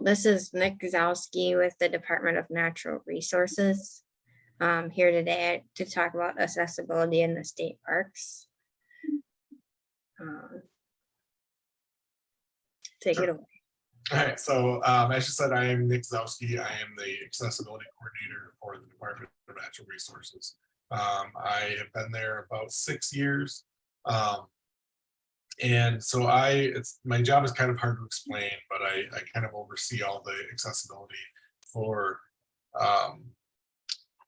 This is Nick Gzowski with the Department of Natural Resources. Here today to talk about accessibility in the state parks. Take it away. All right, so as you said, I am Nick Gzowski. I am the accessibility coordinator for the Department of Natural Resources. I have been there about 6 years. And so my job is kind of hard to explain, but I kind of oversee all the accessibility for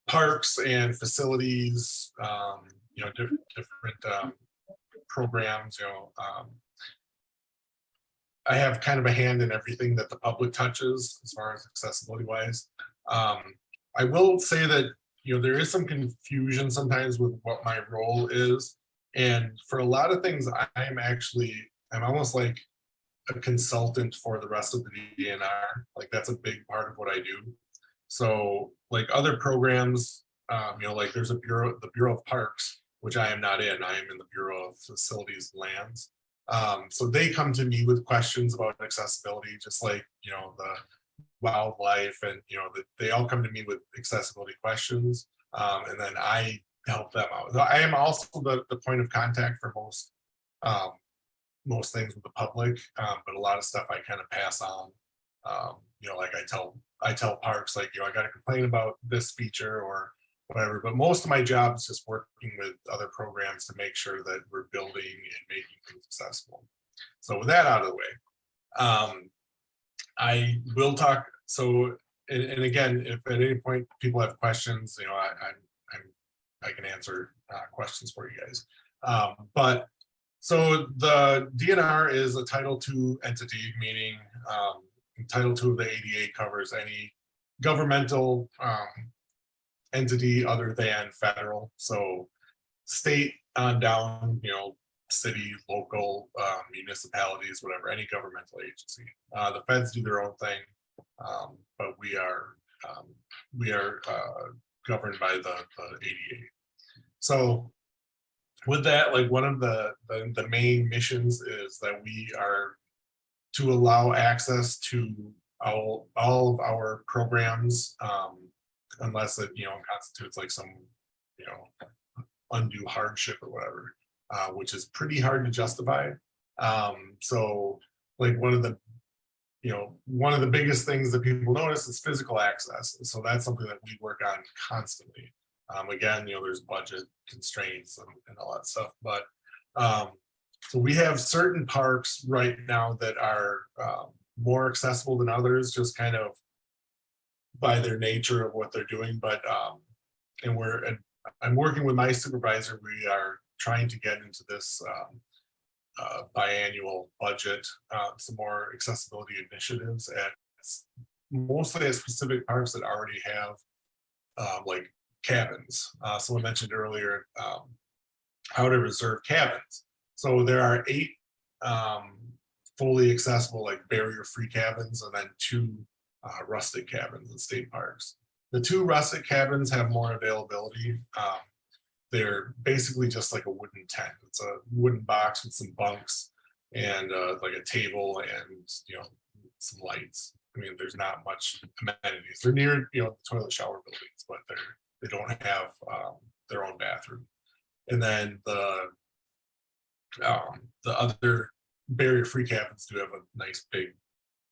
parks and facilities, different programs, I have kind of a hand in everything that the public touches as far as accessibility wise. I will say that, there is some confusion sometimes with what my role is. And for a lot of things, I'm almost like a consultant for the rest of the DNR. Like that's a big part of what I do. So like other programs, like there's the Bureau of Parks, which I am not in. I am in the Bureau of Facilities and Lands. So they come to me with questions about accessibility, just like, the wildlife and, they all come to me with accessibility questions. And then I help them out. So I am also the point of contact for most things with the public, but a lot of stuff I kind of pass on. Like I tell parks, like, I got to complain about this feature or whatever, but most of my job is just working with other programs to make sure that we're building and making things accessible. So with that out of the way, I will talk. So, and again, if at any point people have questions, I can answer questions for you guys. But so the DNR is a Title II entity, meaning Title II of the ADA covers any governmental entity other than federal. So state on down, city, local, municipalities, whatever, any governmental agency. The feds do their own thing, but we are governed by the ADA. So with that, like one of the main missions is that we are to allow access to all of our programs, unless it constitutes like some undue hardship or whatever, which is pretty hard to justify. So like one of the biggest things that people notice is physical access. So that's something that we work on constantly. Again, there's budget constraints and all that stuff, but so we have certain parks right now that are more accessible than others, just kind of by their nature of what they're doing. But and I'm working with my supervisor. We are trying to get into this biannual budget, some more accessibility initiatives at mostly at specific parks that already have like cabins. Someone mentioned earlier how to reserve cabins. So there are 8 fully accessible, like barrier-free cabins, and then 2 rustic cabins in state parks. The 2 rustic cabins have more availability. They're basically just like a wooden tent. It's a wooden box with some bunks and like a table and some lights. I mean, there's not much amenities. They're near the toilet shower buildings, but they don't have their own bathroom. And then the other barrier-free cabins do have a nice big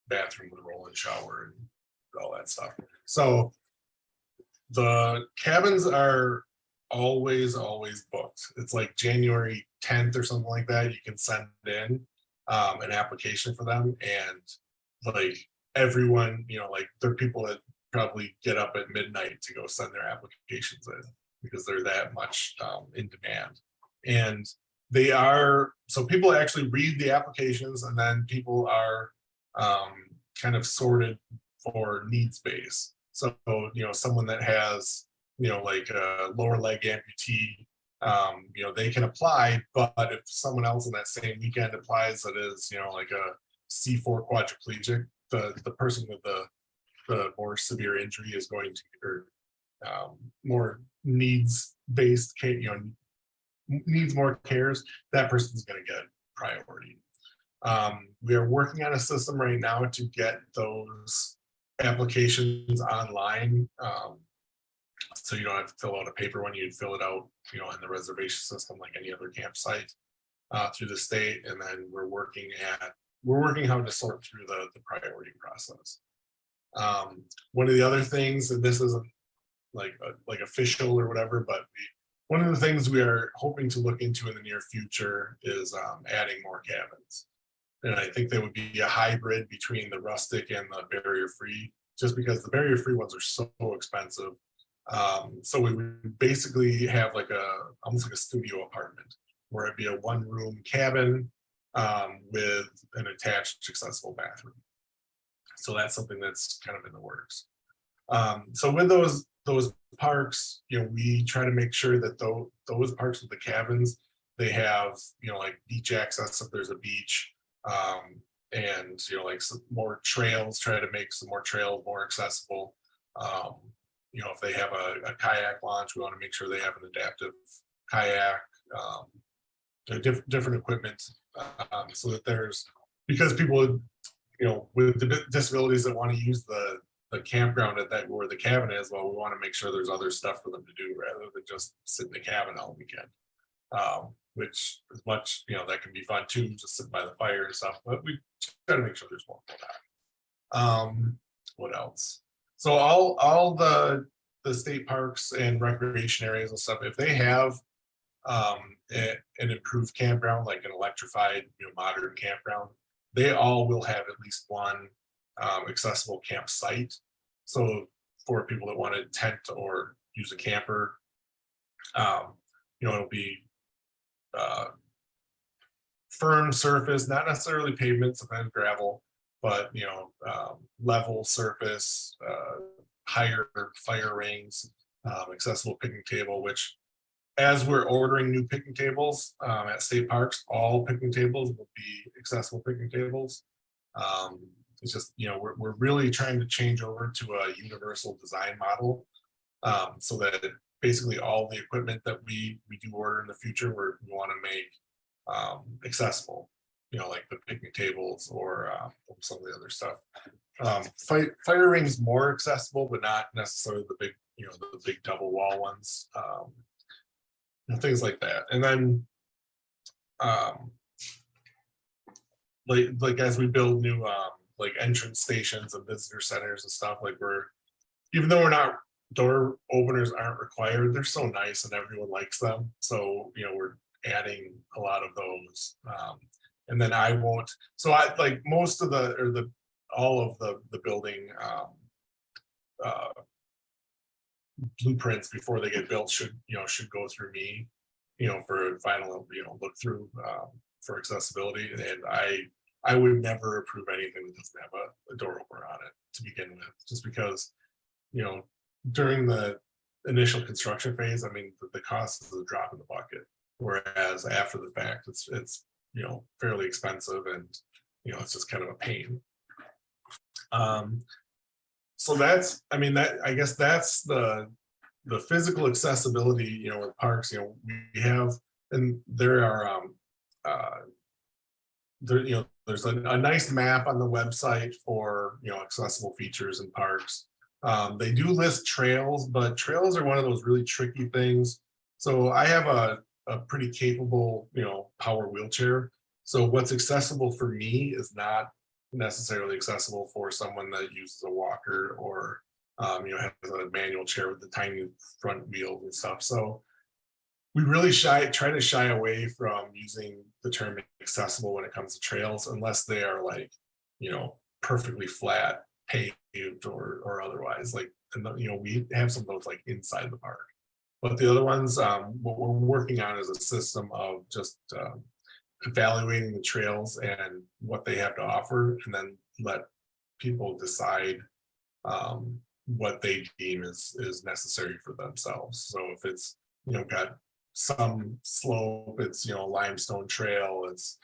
bathroom with a roll-in shower and all that stuff. So the cabins are always booked. It's like January 10th or something like that. You can send in an application for them, and like everyone, like there are people that probably get up at midnight to go send their applications in because they're that much in demand. And so people actually read the applications, and then people are kind of sorted for needs base. So someone that has like a lower leg amputee, they can apply, but if someone else in that same weekend applies that is like a C4 quadriplegic, the person with the more severe injury is going to, or more needs based care, needs more cares, that person's going to get priority. We are working on a system right now to get those applications online. So you don't have to fill out a paper one, you'd fill it out, in the reservation system like any other campsite through the state. And then we're working how to sort through the priority process. One of the other things, and this isn't like official or whatever, but one of the things we are hoping to look into in the near future is adding more cabins. And I think they would be a hybrid between the rustic and the barrier free, just because the barrier free ones are so expensive. So we would basically have almost like a studio apartment where it'd be a 1-room cabin with an attached accessible bathroom. So that's something that's kind of in the works. So with those parks, we try to make sure that those parks with the cabins, they have, like beach access if there's a beach, and like some more trails, try to make some more trails more accessible. If they have a kayak launch, we want to make sure they have an adaptive kayak, different equipment, so that because people, with the disabilities that want to use the campground at that where the cabin is, well, we want to make sure there's other stuff for them to do rather than just sit in the cabin all weekend. Which is much, that can be fun too, just sit by the fire and stuff, but we try to make sure there's more for that. What else? So all the state parks and recreation areas and stuff, if they have an improved campground, like an electrified, modern campground, they all will have at least one accessible campsite. So for people that want to tent or use a camper, it'll be firm surface, not necessarily pavement, sometimes gravel, but level surface, higher fire rings, accessible picnic table, which as we're ordering new picnic tables at state parks, all picnic tables will be accessible picnic tables. It's just, we're really trying to change over to a universal design model, so that basically all the equipment that we do order in the future, we want to make accessible, like the picnic tables or some of the other stuff. Fire rings more accessible, but not necessarily the big, the big double wall ones, things like that. And then like as we build new like entrance stations and visitor centers and stuff, even though door openers aren't required, they're so nice and everyone likes them. So, we're adding a lot of those. And then most of all of the building blueprints before they get built should go through me, for final, look through for accessibility. And I would never approve anything that doesn't have a door opener on it to begin with, just because, during the initial construction phase, I mean, the cost is a drop in the bucket. Whereas after the fact, it's fairly expensive, and it's just kind of a pain. So that's, I guess that's the physical accessibility, with parks. We have, and there are there's a nice map on the website for accessible features in parks. They do list trails, but trails are one of those really tricky things. So I have a pretty capable, power wheelchair. So what's accessible for me is not necessarily accessible for someone that uses a walker or, has a manual chair with the tiny front wheels and stuff. So we really try to shy away from using the term accessible when it comes to trails, unless they are perfectly flat, paved or otherwise. We have some of those inside the park. But the other ones, what we're working on is a system of just evaluating the trails and what they have to offer, and then let people decide what they deem is necessary for themselves. So if it's got some slope, it's a limestone trail, it's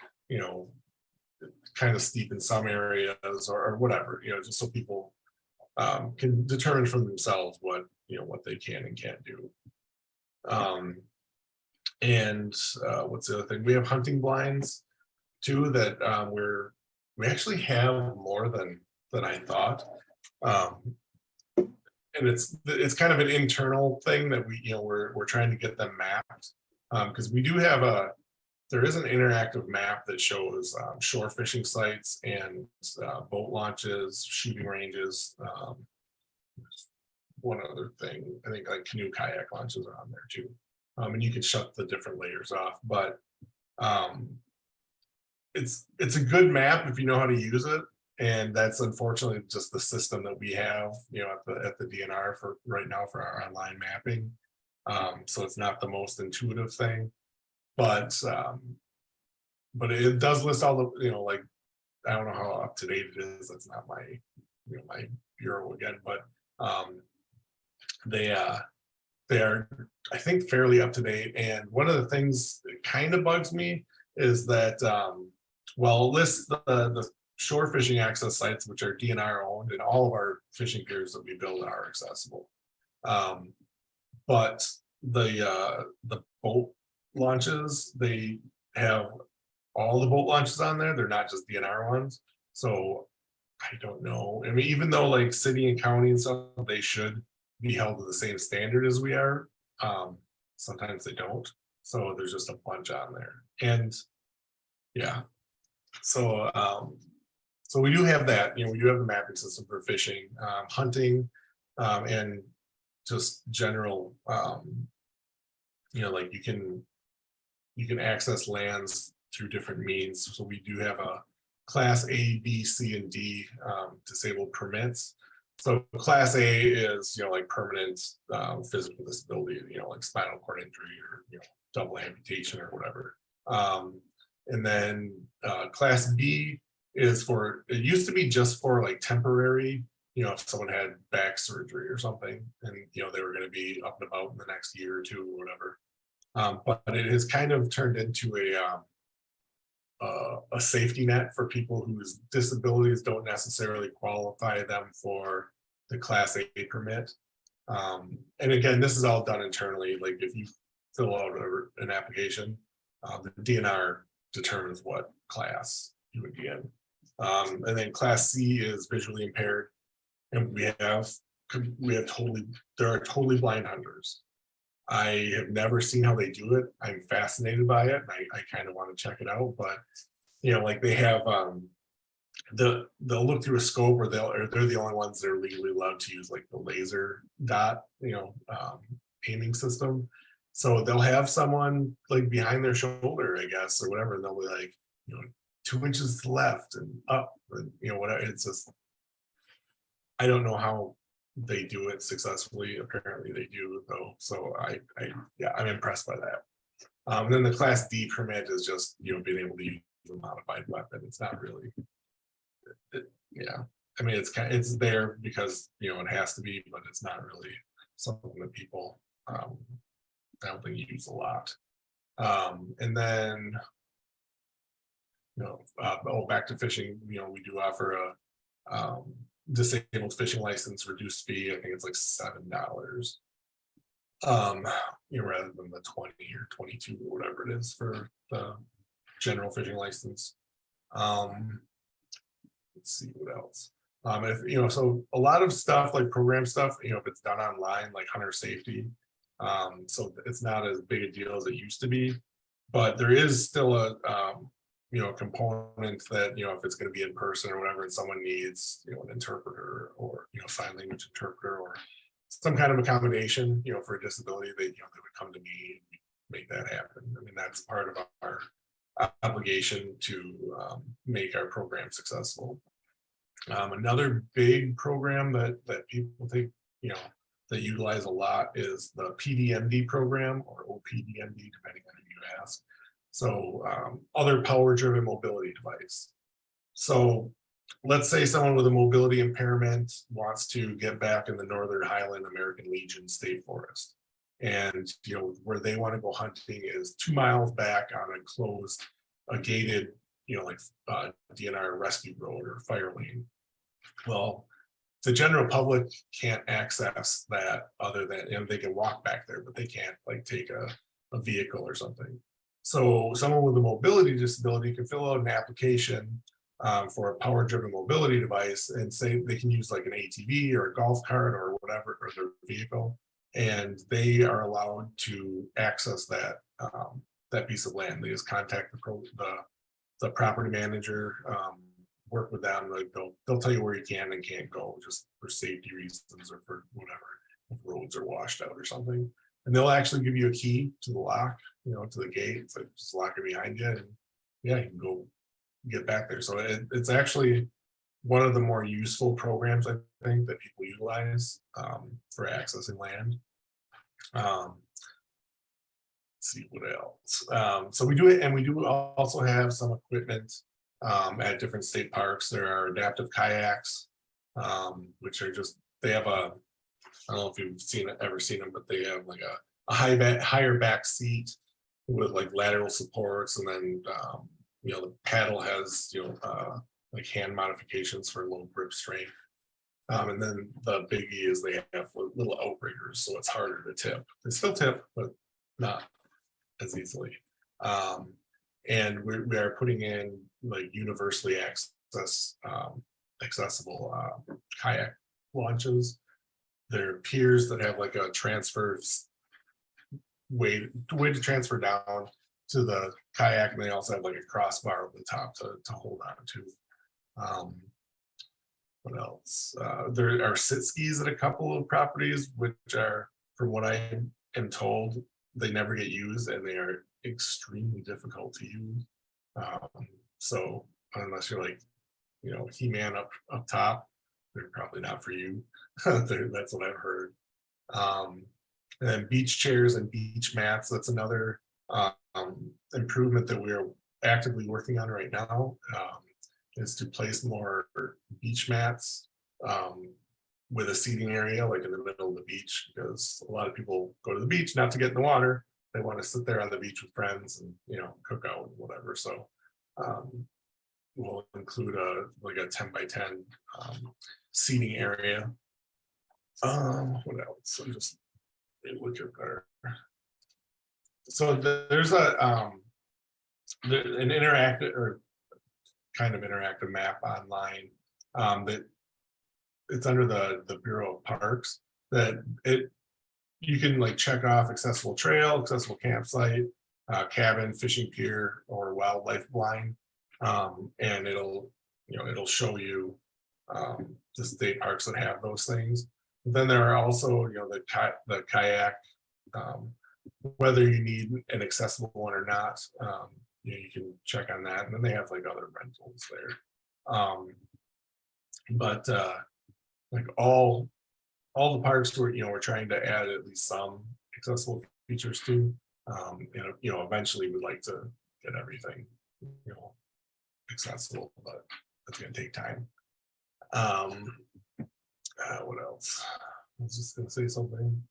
kind of steep in some areas, or whatever, just so people can determine for themselves what they can and can't do. And what's the other thing? We have hunting blinds. too, that we actually have more than I thought. Um, and it's kind of an internal thing that we're trying to get them mapped. Because we do have there is an interactive map that shows shore fishing sites and boat launches, shooting ranges. One other thing, I think like canoe kayak launches are on there too. And you can shut the different layers off, but um, it's a good map if you know how to use it. And that's unfortunately just the system that we have, at the DNR for right now for our online mapping. So it's not the most intuitive thing, but it does list all the, like, I don't know how up to date it is. That's not my, my bureau again, but they are, I think, fairly up to date. And one of the things that kind of bugs me is that, well, it lists the shore fishing access sites, which are DNR owned, and all of our fishing piers that we build are accessible. But the boat launches, they have all the boat launches on there. They're not just DNR ones. So I don't know. I mean, even though like city and county and stuff, they should be held to the same standard as we are. Sometimes they don't. So there's just a bunch on there. And yeah. So so we do have that, we do have the mapping system for fishing, hunting, and just general, like you can access lands through different means. So we do have a class A, B, C, and D disabled permits. So class A is, like permanent physical disability, like spinal cord injury or, double amputation or whatever. And then class B is for, it used to be just for like temporary, if someone had back surgery or something and, they were going to be up and about in the next year or two or whatever. But it has kind of turned into a safety net for people whose disabilities don't necessarily qualify them for the class A permit. And again, this is all done internally. Like if you fill out an application, the DNR determines what class you would be in. And then class C is visually impaired. And there are totally blind hunters. I have never seen how they do it. I'm fascinated by it. And I kind of want to check it out, but like they have they'll look through a scope, or they're the only ones that are legally allowed to use like the laser dot, aiming system. So they'll have someone like behind their shoulder, I guess, or whatever, and they'll be like, 2 inches to the left and up, and whatever. It's just, I don't know how they do it successfully. Apparently they do though. So I'm impressed by that. And then the class D permit is just, being able to use a modified weapon. It's not really, yeah. I mean, it's there because, it has to be, but it's not really something that people, I don't think use a lot. And then, back to fishing, we do offer a, disabled fishing license reduced fee. I think it's like $7, rather than the 20 or 22 or whatever it is for the general fishing license. Let's see what else. If so a lot of stuff like program stuff, if it's done online, like hunter safety, so it's not as big a deal as it used to be, but there is still a component that, if it's going to be in person or whatever, and someone needs, an interpreter or, sign language interpreter or some kind of accommodation, for a disability, they would come to me and make that happen. I mean, that's part of our obligation to make our program successful. Another big program that people think, that utilize a lot is the PDMD program, or OPDMD, depending on who you ask. So other power-driven mobility device. So let's say someone with a mobility impairment wants to get back in the Northern Highland American Legion State Forest. And where they want to go hunting is 2 miles back on a gated, DNR rescue road or fire lane. Well, the general public can't access that other than, they can walk back there, but they can't like take a vehicle or something. So someone with a mobility disability can fill out an application for a power-driven mobility device and say they can use like an ATV or a golf cart or whatever, or their vehicle, and they are allowed to access that piece of land. They just contact the property manager, work with them. Like they'll tell you where you can and can't go, just for safety reasons or for whatever, if roads are washed out or something. And they'll actually give you a key to the lock, to the gate. It's like just lock it behind you, and yeah, you can go get back there. So it's actually one of the more useful programs, I think, that people utilize for accessing land. Let's see what else. So we do it, and we do also have some equipment at different state parks. There are adaptive kayaks, which are just, they have a, I don't know if you've ever seen them, but they have like a higher back seat with like lateral supports, and then the paddle has like hand modifications for low grip strength. And then the biggie is they have little outriggers, so it's harder to tip. They still tip, but not as easily. And we are putting in like universally accessible kayak launches. There are piers that have like a way to transfer down to the kayak, and they also have like a crossbar over the top to hold on to. What else? There are sit skis at a couple of properties, which are, from what I am told, they never get used and they are extremely difficult to use. So unless you're like, He-Man up top, they're probably not for you. That's what I've heard. And then beach chairs and beach mats, that's another improvement that we're actively working on right now, is to place more beach mats with a seating area like in the middle of the beach, because a lot of people go to the beach not to get in the water. They want to sit there on the beach with friends and cook out and whatever. So we'll include like a 10 by 10 seating area. What else? I'm just look at there. So there's an interactive, or kind of interactive map online that it's under the Bureau of Parks, that you can like check off accessible trail, accessible campsite, cabin, fishing pier, or wildlife blind, and it'll show you the state parks that have those things. Then there are also the kayak, whether you need an accessible one or not. You can check on that, and then they have like other rentals there. But like all the parks we're trying to add at least some accessible features to. And eventually we'd like to get everything accessible, but that's going to take time. What else? I was just going to say something.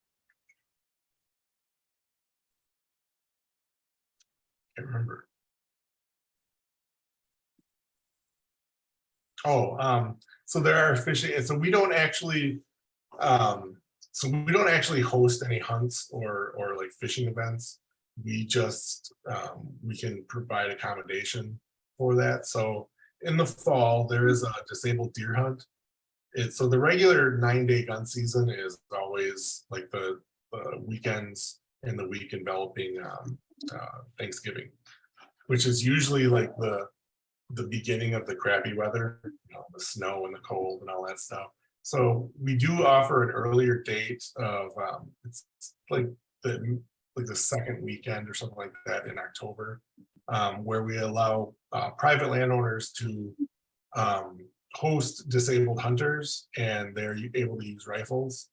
Can't remember. Oh, so there are fishing, and so we don't actually host any hunts or like fishing events. We just we can provide accommodation for that. So in the fall there is a disabled deer hunt. So the regular 9-day gun season is always like the weekends in the week enveloping Thanksgiving, which is usually like the beginning of the crappy weather, the snow and the cold and all that stuff. So we do offer an earlier date of it's like the second weekend or something like that in October, where we allow private landowners to host disabled hunters, and they're able to use rifles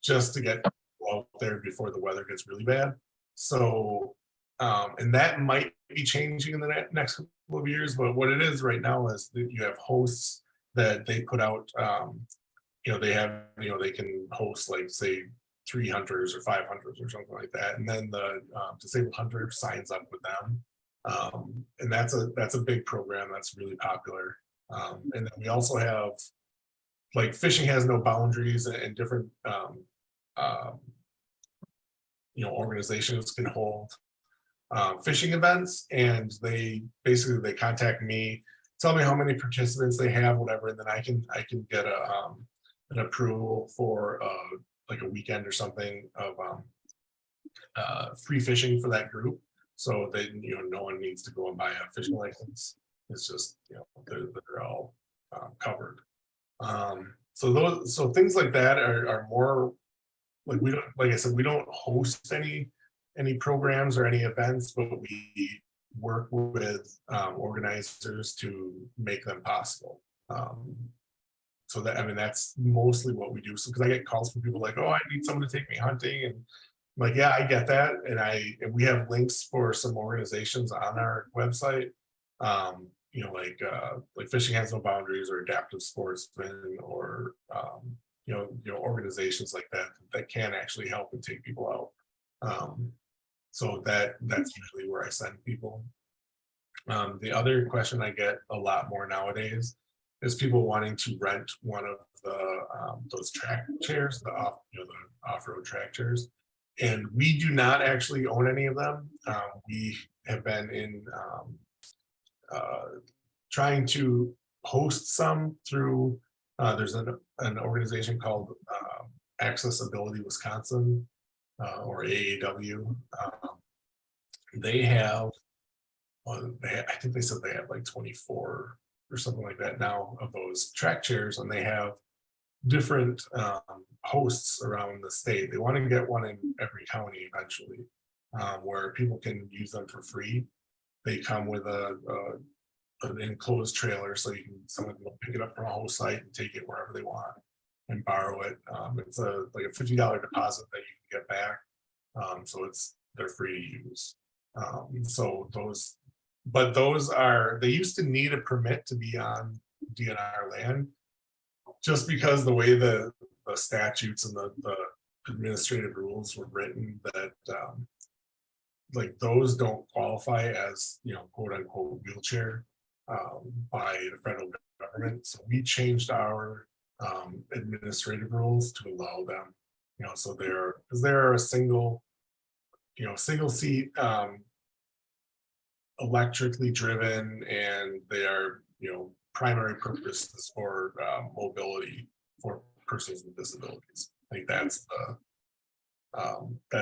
just to get out there before the weather gets really bad. So and that might be changing in the next couple of years, but what it is right now is that you have hosts that they put out. They can host like say 3 hunters or 5 hunters or something like that, and then the disabled hunter signs up with them, and that's a big program that's really popular. And then we also have like Fishing Has No Boundaries, and different organizations can hold fishing events, and they contact me, tell me how many participants they have, whatever, and then I can get an approval for like a weekend or something of free fishing for that group. So that no one needs to go and buy a fishing license. It's just they're all covered. So things like that are more like, we don't, like I said, we don't host any programs or any events, but we work with organizers to make them possible. So that, I mean, that's mostly what we do. So, because I get calls from people like, oh, I need someone to take me hunting, and I'm like, yeah, I get that, and we have links for some organizations on our website. Like Fishing Has No Boundaries, or Adaptive Sportsman, or organizations like that can actually help and take people out. So that's usually where I send people. The other question I get a lot more nowadays is people wanting to rent one of the those track chairs, the off-road track chairs, and we do not actually own any of them. We have been in trying to host some through. There's an organization called Accessibility Wisconsin, or AAW. They have, I think they said they have like 24 or something like that now of those track chairs, and they have different hosts around the state. They want to get one in every county eventually, where people can use them for free. They come with an enclosed trailer, so someone can pick it up from a host site and take it wherever they want and borrow it. It's like a $50 deposit that you can get back. So they're free to use. They used to need a permit to be on DNR land, just because the way the statutes and the administrative rules were written, that like those don't qualify as quote unquote wheelchair by the federal government. So we changed our administrative rules to allow them, so they're a single seat, electrically driven, and they are primary purposes for mobility for persons with disabilities. I think that's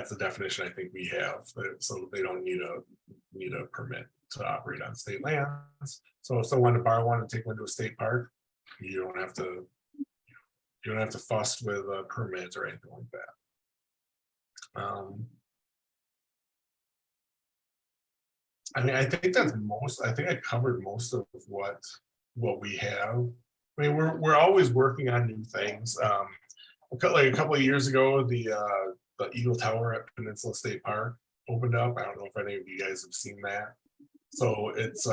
the definition I think we have. So they don't need a permit to operate on state lands. So if someone wanted to borrow one and take one to a state park, you don't have to fuss with a permit or anything like that. I mean, I think I covered most of what we have. I mean, we're always working on new things. Like a couple of years ago, the Eagle Tower at Peninsula State Park opened up. I don't know if any of you guys have seen that. So it's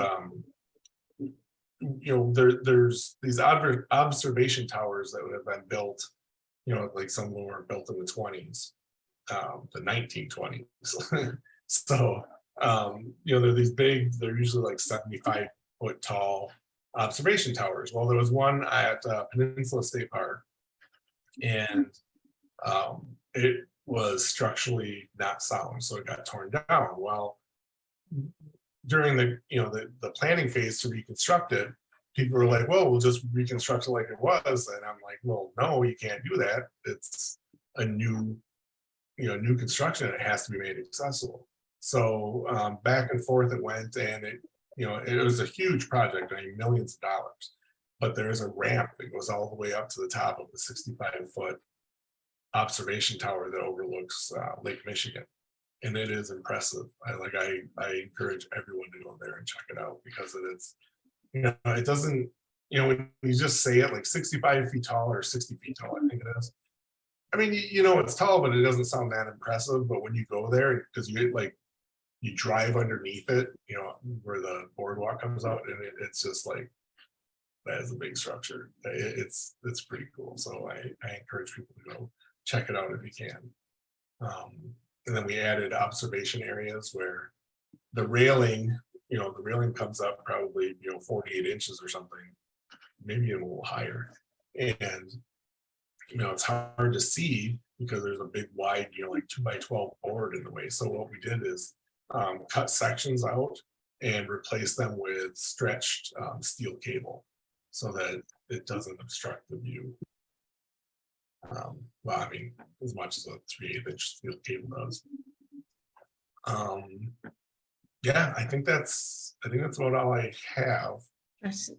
there's these observation towers that have been built. Like some of them were built in the 20s, the 1920s. So they're these big. They're usually like 75-foot tall observation towers. Well, there was one at Peninsula State Park, and it was structurally not sound, so it got torn down. Well, during the planning phase to reconstruct it, people were like, well, we'll just reconstruct it like it was. And I'm like, well, no, you can't do that. It's a new construction. It has to be made accessible. So back and forth it went, and it was a huge project. I mean, millions of dollars. But there's a ramp that goes all the way up to the top of the 65-foot observation tower that overlooks Lake Michigan, and it is impressive. I encourage everyone to go there and check it out, because it is, it doesn't, when you just say it, like 65 feet tall or 60 feet tall, I think it is. I mean, it's tall, but it doesn't sound that impressive. But when you go there, because you drive underneath it, where the boardwalk comes out, and it's just like, that is a big structure. It's pretty cool. So I encourage people to go check it out if you can. And then we added observation areas where the railing comes up probably 48 inches or something, maybe a little higher, and it's hard to see because there's a big wide like 2x12 board in the way. So what we did is cut sections out and replace them with stretched steel cable so that it doesn't obstruct the view. Well, I mean, as much as a 3/8 inch steel cable does. Yeah, I think that's about all I have. That's,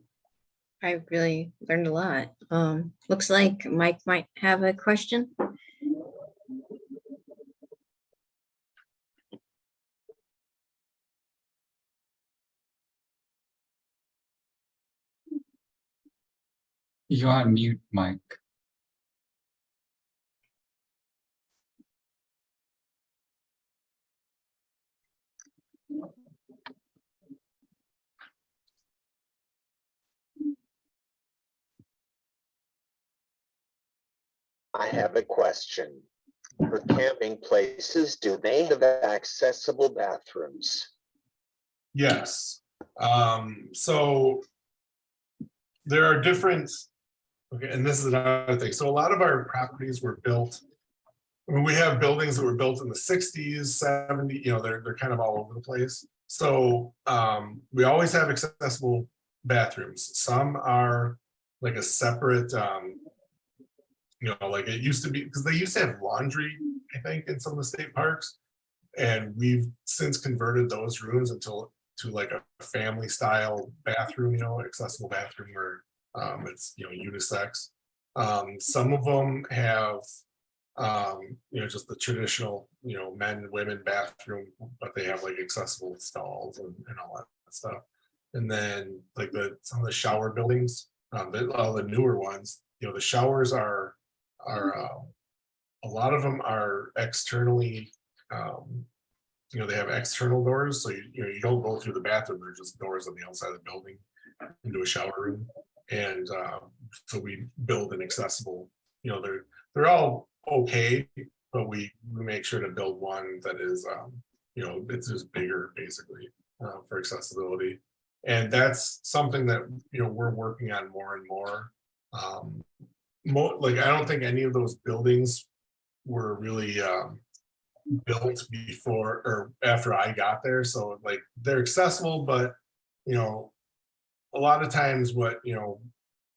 I really learned a lot. Looks like Mike might have a question. You're on mute, Mike. I have a question. For camping places, do they have accessible bathrooms? Yes. So there are different, okay, and this is another thing. So a lot of our properties were built, I mean, we have buildings that were built in the 60s, 70s, you know, they're kind of all over the place. So we always have accessible bathrooms. Some are like a separate, you know, like it used to be, because they used to have laundry, I think, in some of the state parks. And we've since converted those rooms to like a family style bathroom, you know, accessible bathroom where it's, you know, unisex. Some of them have, you know, just the traditional, you know, men and women bathroom, but they have like accessible stalls and all that stuff. And then like some of the shower buildings, all the newer ones, you know, the showers are a lot of them are externally, you know, they have external doors, so you know you don't go through the bathroom. They're just doors on the outside of the building into a shower room, and so we build an accessible. You know, they're all okay, but we make sure to build one that is, you know, it's just bigger basically for accessibility, and that's something that, you know, we're working on more and more. Like I don't think any of those buildings were really built before or after I got there. So like they're accessible, but you know, a lot of times what, you know,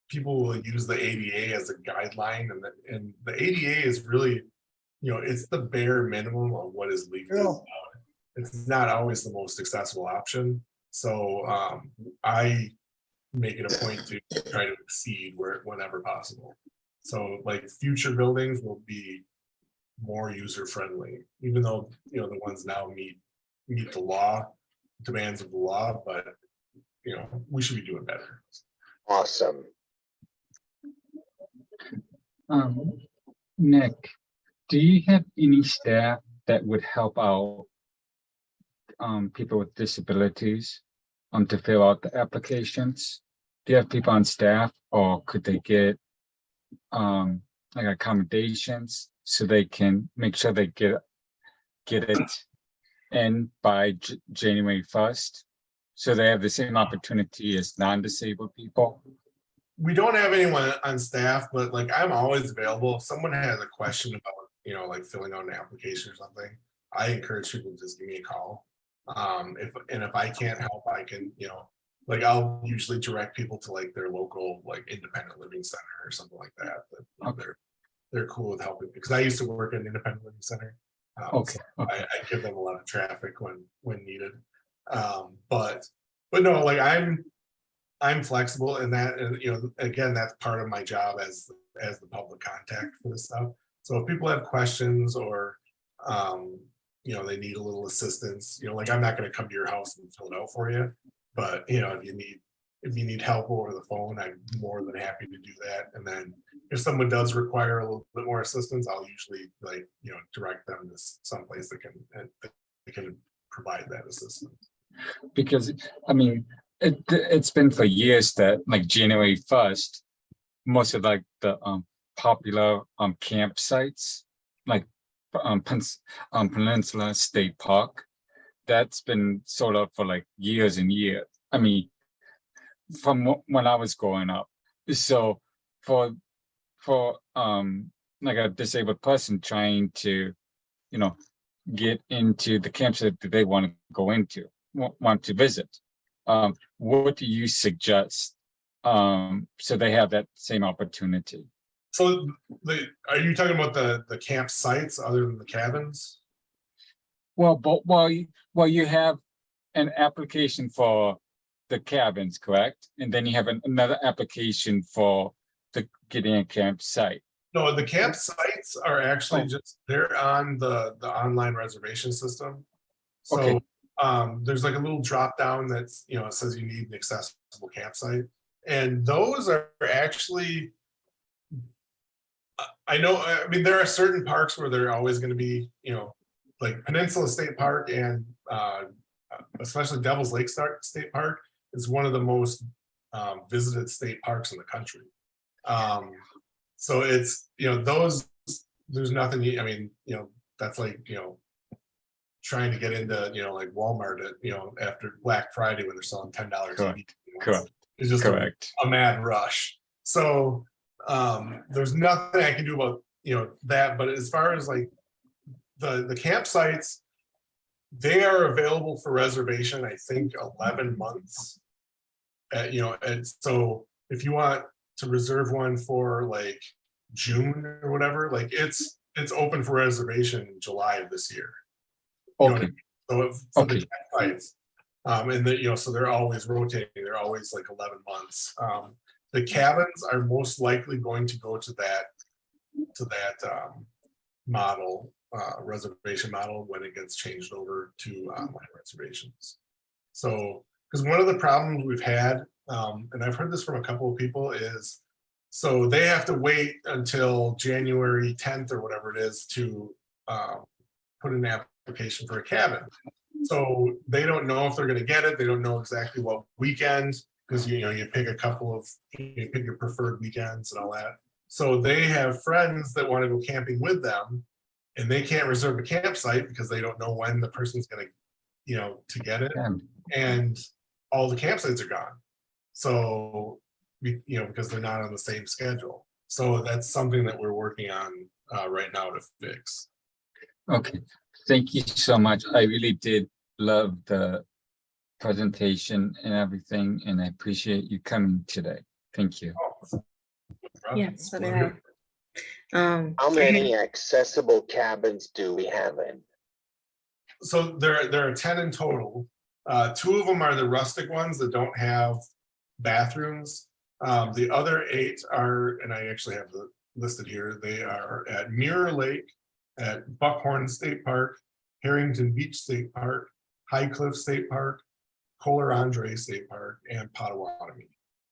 people will use the ADA as a guideline, and the ADA is really, you know, it's the bare minimum of what is legal. It's not always the most accessible option. So I make it a point to try to exceed whenever possible. So like future buildings will be more user friendly, even though, you know, the ones now meet the law demands of the law, but you know, we should be doing better. Awesome. Nick, do you have any staff that would help out people with disabilities to fill out the applications? Do you have people on staff, or could they get like accommodations so they can make sure they get it in by January 1st, so they have the same opportunity as non-disabled people? We don't have anyone on staff, but like I'm always available. If someone has a question about, you know, like filling out an application or something, I encourage people to just give me a call. If I can't help, I can, you know, like I'll usually direct people to like their local like independent living center or something like that. But you know, they're cool with helping, because I used to work in an independent living center. Okay. So I give them a lot of traffic when needed. But no, like I'm flexible in that, and you know, again, that's part of my job as the public contact for this stuff. So if people have questions or you know, they need a little assistance, you know, like I'm not going to come to your house and fill it out for you, but you know, if you need help over the phone, I'm more than happy to do that. And then if someone does require a little bit more assistance, I'll usually, like, you know, direct them to someplace that can provide that assistance. Because I mean, it's been for years that like January 1st, most of like the popular campsites like Peninsula State Park, that's been sold out for like years and years. I mean, from when I was growing up. So for like a disabled person trying to, you know, get into the campsite that they want to go into, want to visit. What do you suggest? So they have that same opportunity. So are you talking about the campsites other than the cabins? Well, but while you have an application for the cabins, correct? And then you have another application for the getting a campsite. No, the campsites are actually Oh. just, they're on the online reservation system. So, Okay. there's like a little drop down that's, you know, it says you need an accessible campsite. And those are actually, I know, I mean, there are certain parks where they're always gonna be, you know, like Peninsula State Park and especially Devil's Lake State Park is one of the most visited state parks in the country. So it's, you know, those, there's nothing, I mean, you know, that's like, you know, trying to get into, you know, like Walmart at, you know, after Black Friday when they're selling $10 TV. Correct. Correct. It's just Correct. a mad rush. So there's nothing I can do about, you know, that, but as far as like the campsites, they are available for reservation, I think 11 months. You know, and so if you want to reserve one for like June or whatever, like it's open for reservation in July of this year. You know what I Okay. mean? So for Okay. the campsites, and you know, so they're always rotating. They're always like 11 months. The cabins are most likely going to go to that model, reservation model when it gets changed over to online reservations. So, because one of the problems we've had, and I've heard this from a couple of people, is so they have to wait until January 10th or whatever it is to put in an application for a cabin. So they don't know if they're going to get it. They don't know exactly what weekend, because you know you pick a couple of, you pick your preferred weekends and all that. So they have friends that want to go camping with them, and they can't reserve a campsite because they don't know when the person's going to, you know, to get it, and all the campsites are gone. So you know, because they're not on the same schedule. So that's something that we're working on right now to fix. Okay. Thank you so much. I really did love the presentation and everything, and I appreciate you coming today. Thank you. Yes, so there are. How many accessible cabins do we have in? So there are 10 in total. 2 of them are the rustic ones that don't have bathrooms. The other 8 are, and I actually have the listed here, they are at Mirror Lake, at Buckhorn State Park, Harrington Beach State Park, High Cliff State Park, Kohler Andre State Park, and Potawatomi.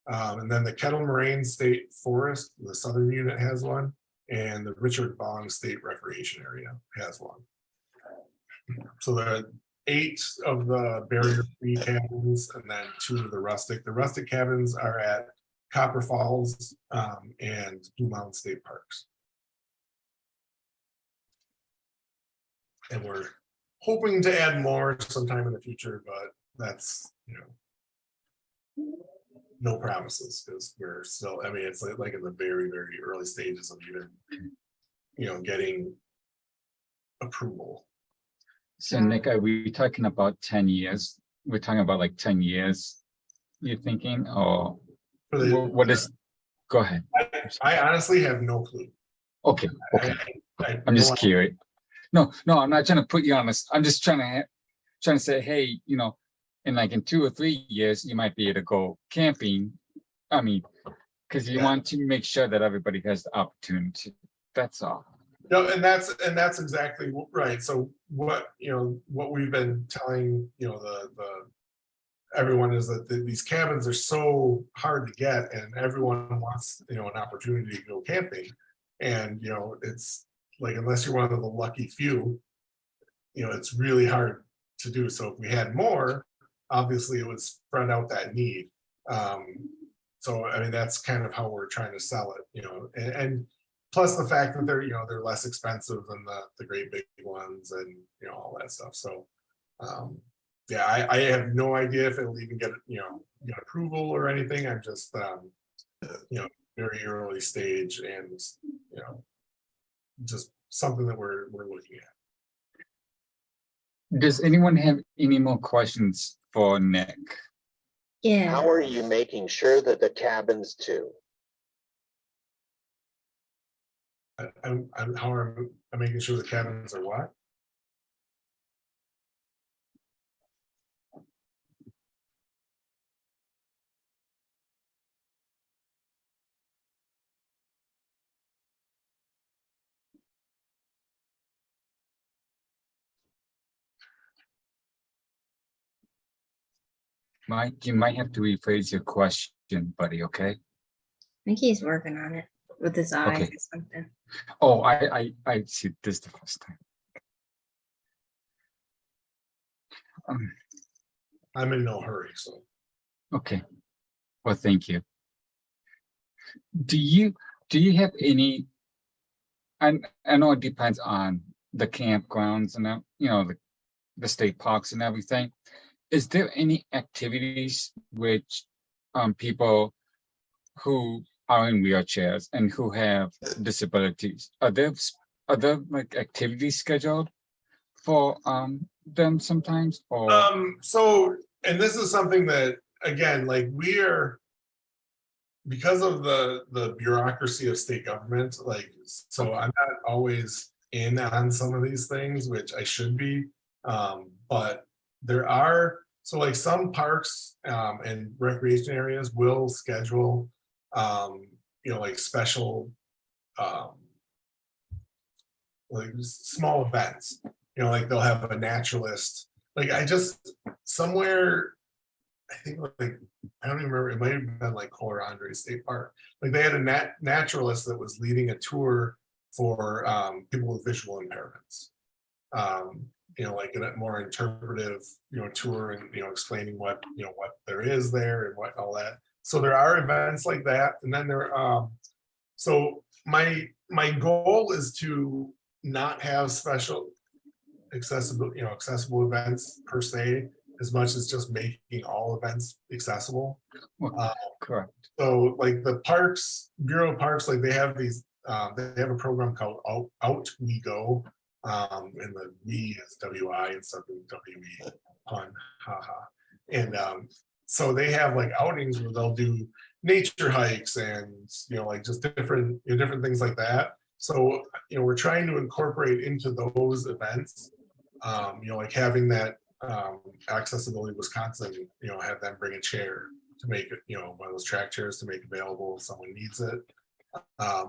And then the Kettle Moraine State Forest, the southern unit has one, and the Richard Bong State Recreation Area has one. So there are 8 of the barrier-free cabins, and then 2 of the rustic. The rustic cabins are at Copper Falls and Blue Mountain State Parks. And we're hoping to add more sometime in the future, but that's, you know, no promises, because we're still, I mean, it's like in the very, very early stages of even, you know, getting approval. So Nick, are we talking about 10 years? We're talking about like 10 years, you're thinking, or For the- what is, go ahead. I honestly have no clue. Okay, okay. I I'm just no curious. No, I'm not trying to put you on this. I'm just trying to say, hey, you know, in like in 2 or 3 years, you might be able to go camping. I mean, because you Yeah. want to make sure that everybody has the opportunity. That's all. No, and that's exactly right. So what, you know, what we've been telling, you know, the everyone is that these cabins are so hard to get, and everyone wants, you know, an opportunity to go camping. And, you know, it's like, unless you're one of the lucky few, you know, it's really hard to do. So if we had more, obviously it would spread out that need. So, I mean, that's kind of how we're trying to sell it, you know, and plus the fact that they're, you know, they're less expensive than the great big ones, and, you know, all that stuff. So, yeah, I have no idea if it'll even get, you know, get approval or anything. I'm just, you know, very early stage, and, you know, just something that we're looking at. Does anyone have any more questions for Nick? Yeah, How are you making sure that the cabins too? I'm making sure the cabins are what? Mike, you might have to rephrase your question, buddy, okay? I think he's working on it with his eyes Okay. or something. Oh, I see this the first time. I'm in no hurry, so. Okay. Well, thank you. Do you have any, I know it depends on the campgrounds and that, you know, the state parks and everything. Is there any activities which people who are in wheelchairs and who have disabilities, are there like activities scheduled for them sometimes, or So, and this is something that, again, like we are, because of the bureaucracy of state government, like, so I'm not always in on some of these things, which I should be. But there are, so like some parks and recreation areas will schedule, you know, like special, like small events, you know, like they'll have a naturalist. Like I just, somewhere, I think like, I don't even remember, it might have been like Kohler Andre State Park. Like they had a naturalist that was leading a tour for people with visual impairments. You know, like a more interpretive, you know, tour, and, you know, explaining what, you know, what there is there and what all that. So there are events like that. And then there, so my goal is to not have special accessible, you know, accessible events per se, as much as just making all events accessible. correct? So like the parks, Bureau of Parks, like they have these, they have a program called Out We Go. And the we is WI instead of WE, pun, haha. And so they have like outings where they'll do nature hikes and, you know, like just different, you know, different things like that. So, you know, we're trying to incorporate into those events, you know, like having that Accessibility Wisconsin, you know, have them bring a chair to make it, you know, one of those track chairs to make available if someone needs it.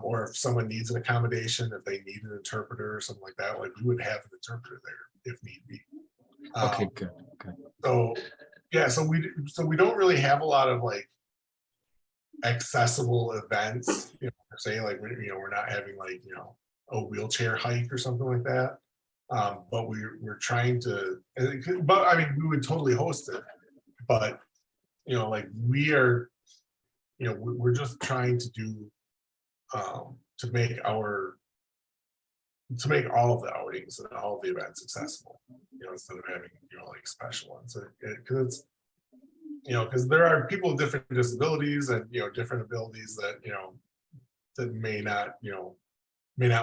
Or if someone needs an accommodation, if they need an interpreter or something like that, like we would have an interpreter there if need be. Okay, good. So yeah, so we don't really have a lot of like accessible events, you know, per se, like you know, we're not having like, you know, a wheelchair hike or something like that. But we're trying to, but I mean, we would totally host it, but you know, like we are, you know, we're just trying to do to make all of the outings and all of the events accessible, you know, instead of having, you know, like special ones, because it's, you know, because there are people with different disabilities and, you know, different abilities that, you know, that may not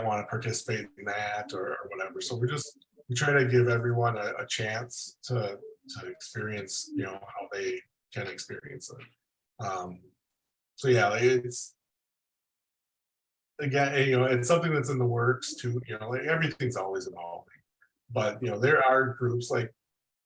want to participate in that or whatever. So we try to give everyone a chance to experience, you know, how they can experience it. So yeah, like it's, again, you know, it's something that's in the works too, you know, like everything's always evolving. But, you know, there are groups, like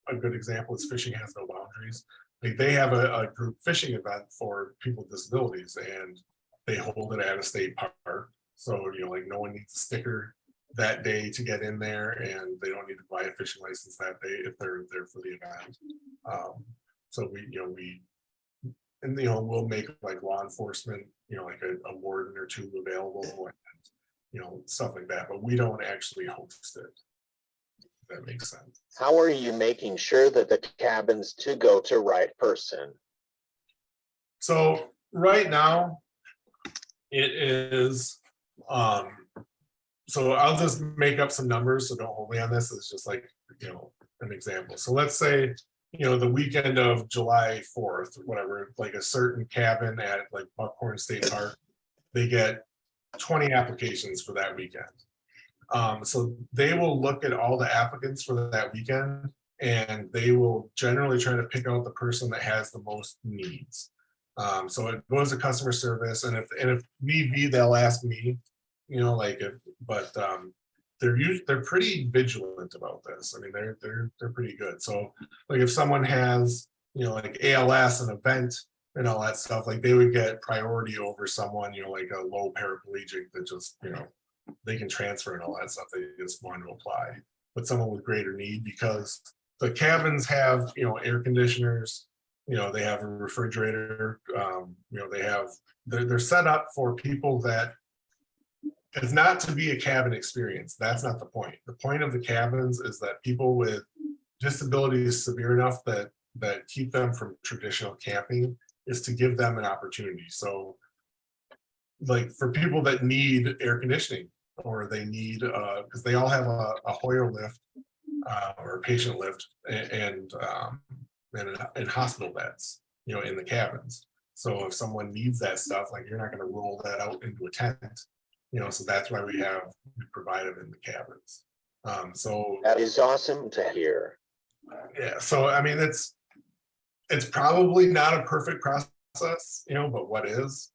a good example is Fishing Has No Boundaries. Like they have a group fishing event for people with disabilities, and they hold it at a state park. So, you know, like no one needs a sticker that day to get in there, and they don't need to buy a fishing license that day if they're there for the event. So and you know, we'll make like law enforcement, you know, like a warden or two available, and you know, stuff like that, but we don't actually host it. If that makes sense. How are you making sure that the cabins to go to right person? So right now it is, so I'll just make up some numbers, so don't hold me on this. It's just like, you know, an example. So let's say, you know, the weekend of July 4th, whatever, like a certain cabin at like Buckhorn State Park, they get 20 applications for that weekend. So they will look at all the applicants for that weekend, and they will generally try to pick out the person that has the most needs. So it goes to customer service, and if need be, they'll ask me, you know, like, they're pretty vigilant about this. I mean, they're pretty good. So like if someone has, you know, like ALS, an event and all that stuff, like they would get priority over someone, you know, like a low paraplegic that just, you know, they can transfer and all that stuff. They just want to apply. But someone with greater need, because the cabins have, you know, air conditioners, you know, they have a refrigerator, you know, they're set up for people that, it's not to be a cabin experience. That's not the point. The point of the cabins is that people with disabilities severe enough that keep them from traditional camping is to give them an opportunity. So like for people that need air conditioning, or they need, because they all have a Hoyer lift or a patient lift and hospital beds, you know, in the cabins. So if someone needs that stuff, like you're not going to roll that out into a tent, you know, so that's why we provide them in the cabins. So That is awesome to hear. yeah, so I mean, it's probably not a perfect process, you know, but what is?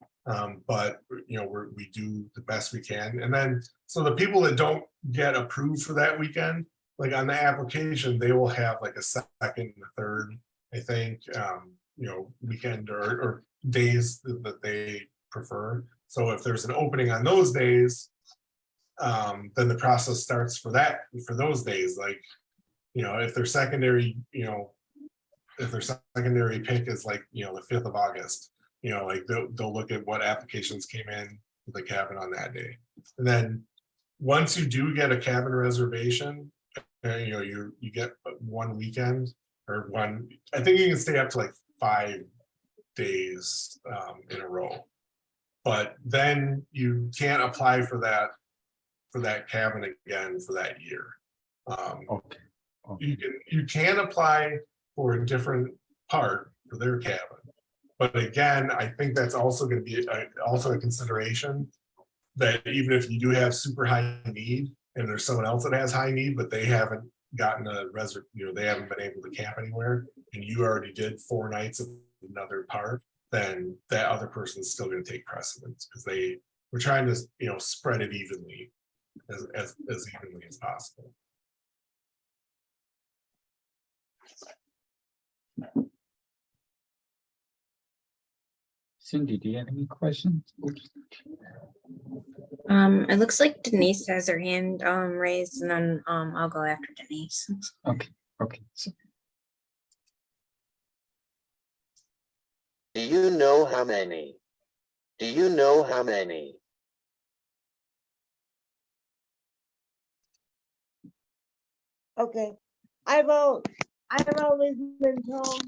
But you know, we do the best we can. And then, so the people that don't get approved for that weekend, like on the application, they will have like a second and a third, I think, you know, weekend or days that they prefer. So if there's an opening on those days, then the process starts for those days. Like, you know, if their secondary, you know, if their secondary pick is like, you know, the 5th of August, you know, like they'll look at what applications came in to the cabin on that day. And then once you do get a cabin reservation, you know, you get one weekend or one, I think you can stay up to like 5 days in a row. But then you can't apply for that cabin again for that year. Okay. You can apply for a different part for their cabin. But again, I think that's also going to be also a consideration that even if you do have super high need and there's someone else that has high need, but they haven't gotten you know, they haven't been able to camp anywhere, and you already did 4 nights of another part, then that other person's still going to take precedence, because we're trying to, you know, spread it evenly as evenly as possible. Cindy, do you have any questions? Oops. It looks like Denise has her hand raised, and then I'll go after Denise. Okay. So, Do you know how many? Do you know how many? Okay, I've always been told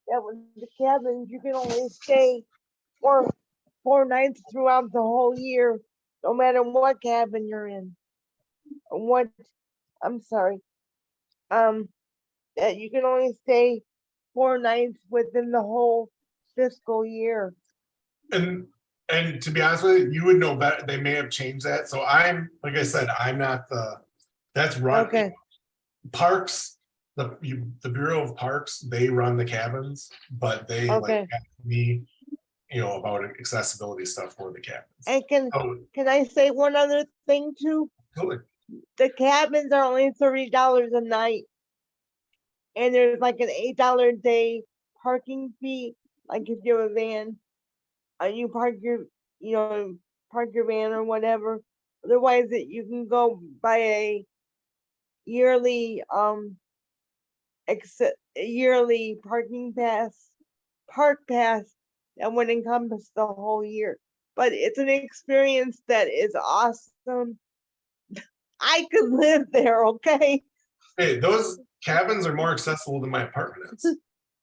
that with the cabins, you can only stay for 4 nights throughout the whole year, no matter what cabin you're in. I'm sorry. That you can only stay 4 nights within the whole fiscal year. And to be honest with you, you would know better. They may have changed that. So I'm, like I said, I'm not that's run. Okay, Parks, the Bureau of Parks, they run the cabins, but they Okay. like ask me, you know, about accessibility stuff for the cabins. and Oh, can I say one other thing too? totally. The cabins are only $30 a night. And there's like an $8 a day parking fee. Like if you have a van, you park your van or whatever. Otherwise, you can go buy a yearly yearly park pass that would encompass the whole year. But it's an experience that is awesome. I could live there, okay? Hey, those cabins are more accessible than my apartment is.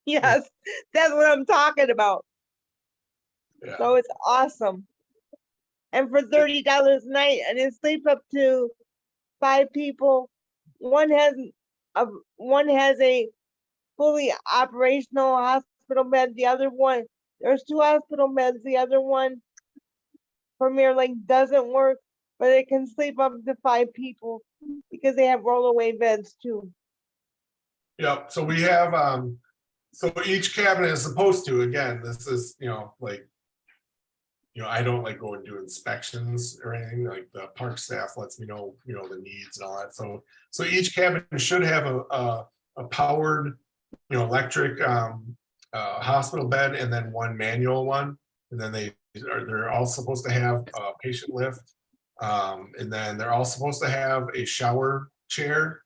Yes, that's what I'm talking about. Yeah. So it's awesome. And for $30 a night, and it sleeps up to 5 people. One has a fully operational hospital bed. The other one, there's 2 hospital beds. The other one, Premier Lake, doesn't work. but it can sleep up to 5 people because they have rollaway beds too. Yep, so we have, so each cabinet is supposed to, again, this is, like, I don't like go and do inspections or anything, like the park staff lets me know, the needs and all that, so each cabinet should have a powered, electric, hospital bed and then one manual one, and then they're all supposed to have a patient lift, and then they're all supposed to have a shower chair.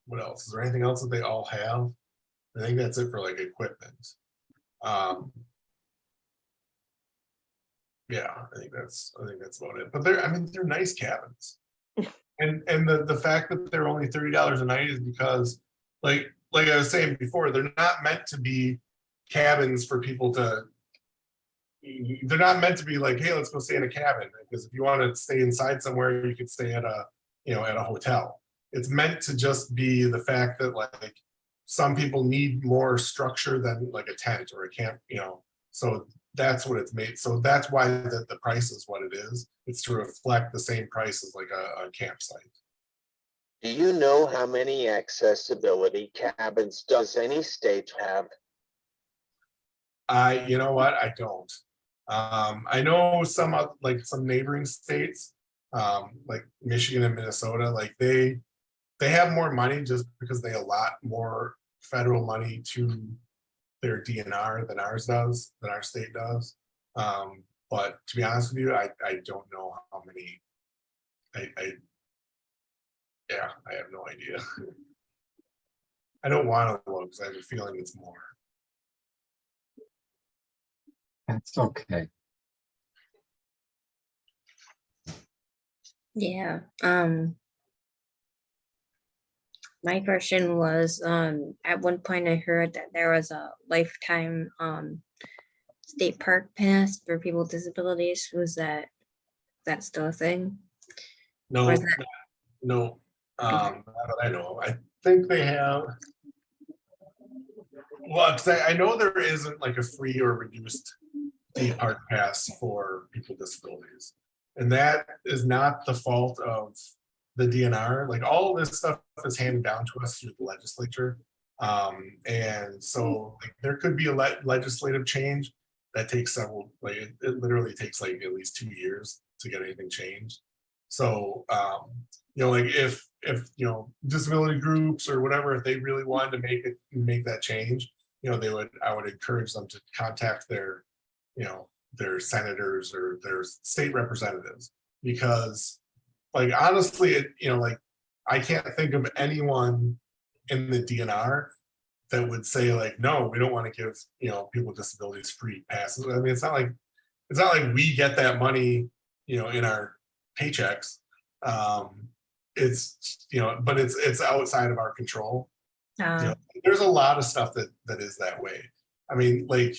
What else? Is there anything else that they all have? I think that's it for like equipment. Yeah, I think that's about it. But they're nice cabins. And the fact that they're only $30 a night is because, like I was saying before, they're not meant to be cabins for people to. They're not meant to be like, hey, let's go stay in a cabin. Because if you want to stay inside somewhere, you could stay at a hotel. It's meant to just be the fact that like some people need more structure than like a tent or a camp, so that's what it's made. So that's why the price is what it is. It's to reflect the same price as like a campsite. Do you know how many accessibility cabins does any state have? You know what? I don't. I know some neighboring states, like Michigan and Minnesota, like they have more money just because they allot more federal money to their DNR than our state does. But to be honest with you, I don't know how many. Yeah, I have no idea. I don't want to look because I have a feeling it's more. That's okay. Yeah, my question was, at one point I heard that there was a lifetime, state park pass for people with disabilities. Was that still a thing? No, Or is that- no, not that I know. I think they have. Well, 'cause I know there isn't like a free or reduced state park pass for people with disabilities. And that is not the fault of the DNR. Like all of this stuff is handed down to us through the legislature. And so like, there could be a legislative change that takes several, like it literally takes like at least 2 years to get anything changed. So, like if disability groups or whatever, if they really wanted to make that change, I would encourage them to contact their senators or their state representatives, because like honestly, like I can't think of anyone in the DNR that would say like, no, we don't want to give people with disabilities free passes. I mean, it's not like we get that money in our paychecks. It's but it's outside of our control. There's a lot of stuff that is that way. I mean, like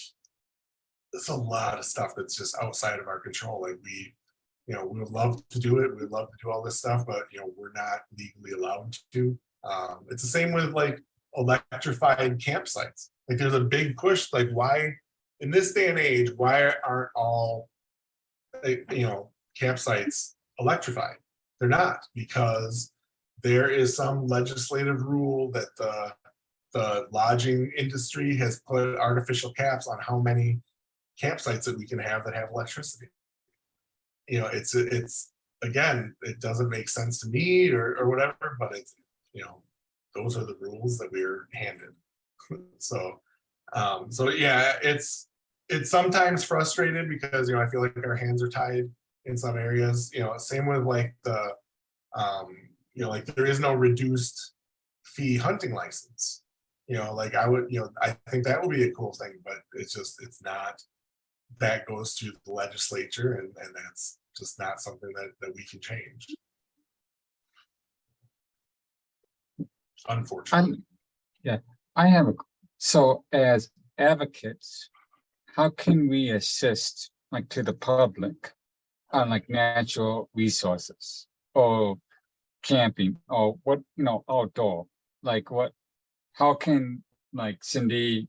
there's a lot of stuff that's just outside of our control. Like we would love to do it. We'd love to do all this stuff, but we're not legally allowed to. It's the same with like electrified campsites. Like there's a big push. Like why in this day and age, why aren't all campsites electrified? They're not, because there is some legislative rule that the lodging industry has put artificial caps on how many campsites that we can have that have electricity. It's again, it doesn't make sense to me or whatever, but it's those are the rules that we're handed. So yeah, it's sometimes frustrated because I feel like our hands are tied in some areas. Same with like the like there is no reduced fee hunting license. Like I think that would be a cool thing, but it's not. That goes to the legislature, and that's just not something that we can change. Unfortunately. I have so as advocates, how can we assist like to the public on like natural resources or camping or what, outdoor, like how can like Cindy,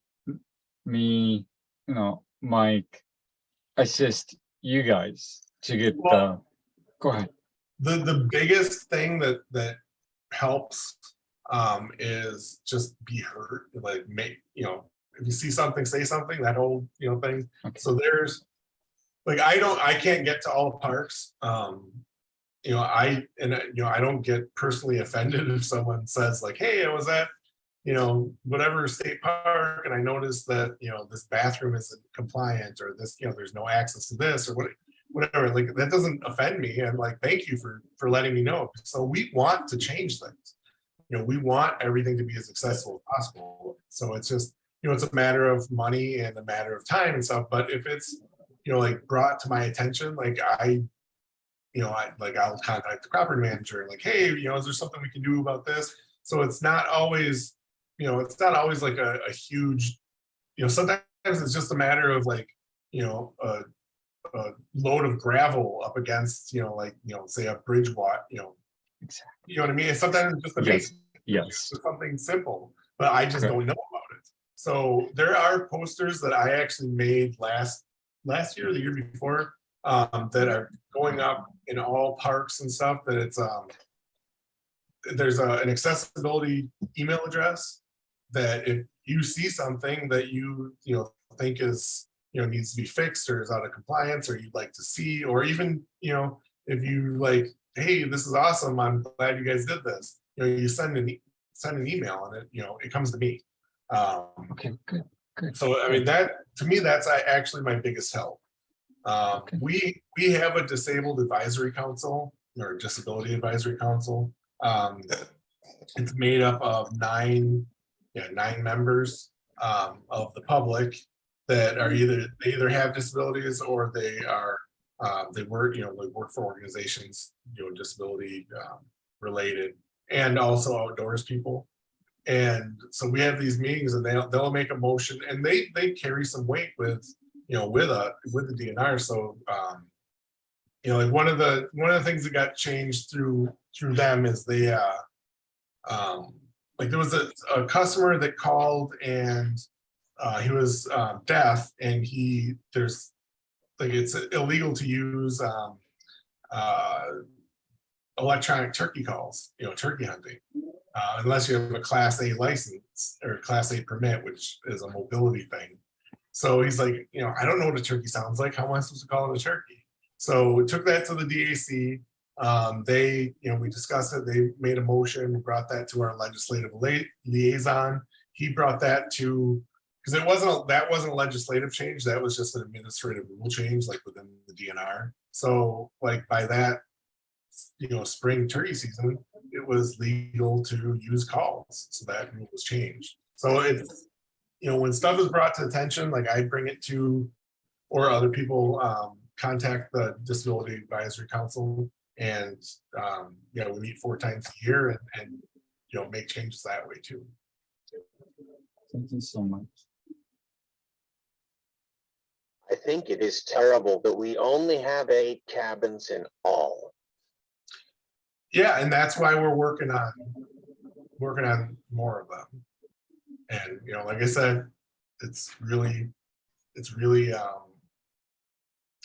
me, Mike assist you guys to get Well- go ahead. The biggest thing that helps is just be heard, like make, if you see something, say something, that whole, thing. Okay. So there's, like, I can't get to all the parks. I don't get personally offended if someone says like, hey, I was at, whatever state park and I noticed that, this bathroom isn't compliant or this, there's no access to this or whatever, like that doesn't offend me. And like, thank you for letting me know. So we want to change things. We want everything to be as accessible as possible. So it's just, it's a matter of money and a matter of time and stuff. But if it's, like brought to my attention, like I'll contact the property manager, like, hey, is there something we can do about this? So it's not always, like a huge, sometimes it's just a matter of like, a load of gravel up against, say a bridge Exactly. you know what I mean? And sometimes it's just a Yes. basic, Yes. it's something simple, but I just Okay. don't know about it. So there are posters that I actually made last year, the year before, that are going up in all parks and stuff, that it's, there's an accessibility email address that if you see something that you think is, needs to be fixed or is out of compliance or you'd like to see, or even, if you like, hey, this is awesome, I'm glad you guys did this, you send an email and it comes to me. Okay, good. So I mean, that to me, that's actually my biggest help. Okay. We have a disabled advisory council or disability advisory council. It's made up of nine members of the public that are they either have disabilities or they are they work for organizations disability related, and also outdoors people. And so we have these meetings and they'll make a motion and they carry some weight with with the DNR. So like one of the things that got changed through them is they like there was a customer that called and he was deaf, and there's like it's illegal to use electronic turkey calls, turkey hunting, unless you have a Class A license or Class A permit, which is a mobility thing. So he's like, I don't know what a turkey sounds like. How am I supposed to call it a turkey? So we took that to the DAC. They, we discussed it. They made a motion, brought that to our legislative liaison. He brought that to, because that wasn't a legislative change. That was just an administrative rule change, like within the DNR. So like by that, spring turkey season, it was legal to use calls. So that rule was changed. So it's, when stuff is brought to attention, like I bring it to, or other people contact the Disability Advisory Council, and we meet 4 times a year and make changes that way too. Thank you so much. I think it is terrible that we only have 8 cabins in all. Yeah, and that's why we're working on more of them. And like I said, it's really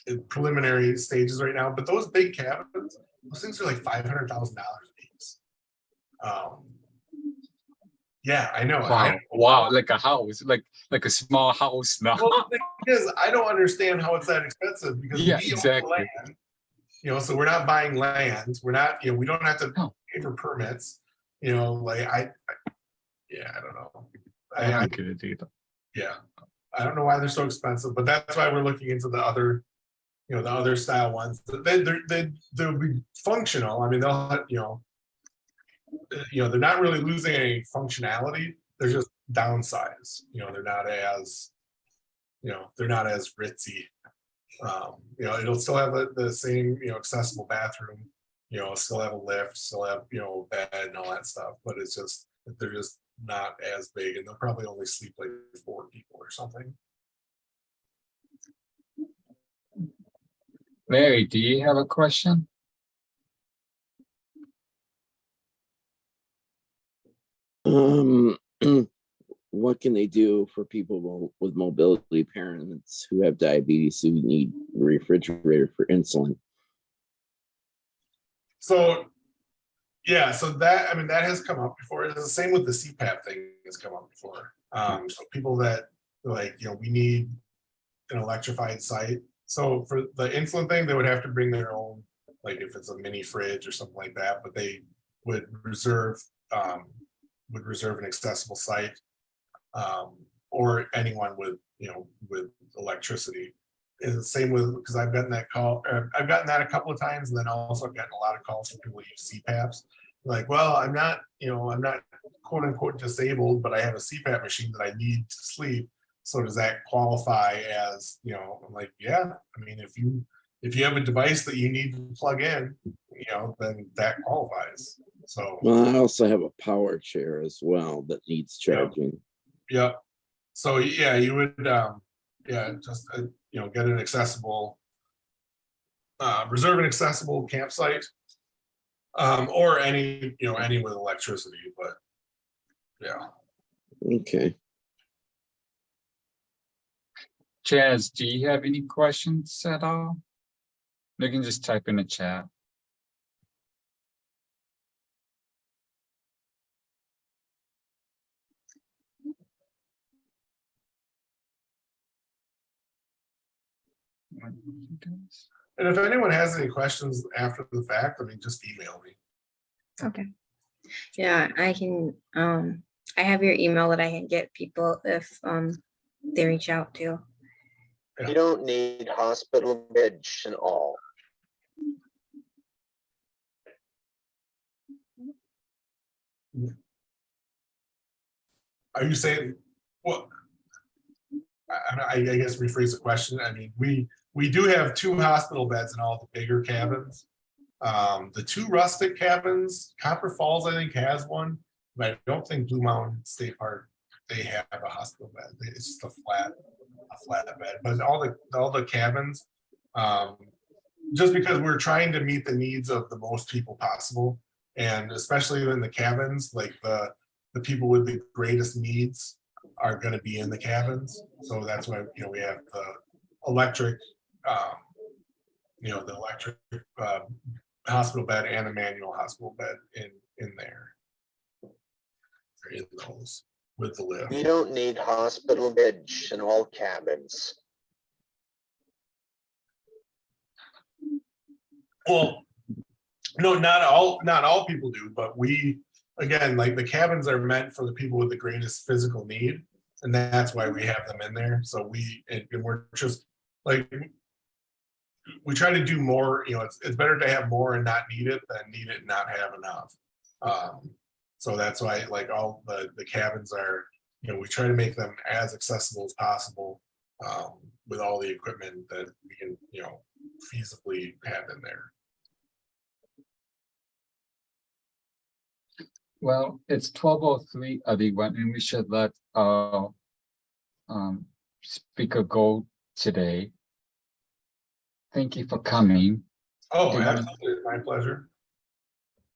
in preliminary stages right now. But those big cabins, those things are like $500,000 a piece. Yeah, I know. Wow, like a house, like a small house now. Well, because I don't understand how it's that expensive, because Yeah, we own exactly. land, so we're not buying land. We're not, we don't have to No. pay for permits. Like I don't know. I don't get it either. Yeah, I don't know why they're so expensive, but that's why we're looking into the other, the other style ones. They'll be functional. I mean, they'll have, they're not really losing any functionality. They're just downsized. They're not as, ritzy. It'll still have the same, accessible bathroom. Still have a lift, still have, bed and all that stuff. But it's just they're just not as big, and they'll probably only sleep like 4 people or something. Larry, do you have a question? what can they do for people with mobility, parents who have diabetes who need a refrigerator for insulin? So, yeah, so that, I mean, that has come up before. It's the same with the CPAP thing has come up before. So people that like, we need an electrified site. So for the insulin thing, they would have to bring their own, like if it's a mini fridge or something like that, but they would reserve an accessible site. Or anyone with, with electricity. Is the same with, because I've gotten that call, I've gotten that a couple of times, and then also I've gotten a lot of calls from people who use CPAPs. Like, well, I'm not quote unquote disabled, but I have a CPAP machine that I need to sleep. So does that qualify as, I'm like, yeah, I mean, if you have a device that you need to plug in, then that qualifies. So, Well, I also have a power chair as well that needs charging. yeah. So yeah, you would, just, get an accessible, reserve an accessible campsite. Or any with electricity, but yeah. Okay. Chaz, do you have any questions at all? You can just type in the chat. And if anyone has any questions after the fact, I mean, just email me. Okay. Yeah, I can, I have your email that I can get people if, they reach out to. You don't need hospital beds and all. Are you saying, well, I guess rephrase the question. I mean, we do have 2 hospital beds in all the bigger cabins. The 2 rustic cabins, Copper Falls, I think, has one, but I don't think Blue Mountain State Park, they have a hospital bed. It's just a flat bed. But all the cabins, just because we're trying to meet the needs of the most people possible, and especially in the cabins, like the people with the greatest needs are going to be in the cabins. So that's why we have the electric, the electric hospital bed and a manual hospital bed in there. In those with the lift. You don't need hospital beds in all cabins. Well, no, not all people do, but we, again, like the cabins are meant for the people with the greatest physical need, and that's why we have them in there. So we're just like, we try to do more. It's better to have more and not need it than need it and not have enough. So that's why, like, all the cabins are, we try to make them as accessible as possible, with all the equipment that we can, feasibly have in there. Well, it's 12:03, everyone, and we should let speaker go today. Thank you for coming. Oh, Do you wanna- absolutely, my pleasure.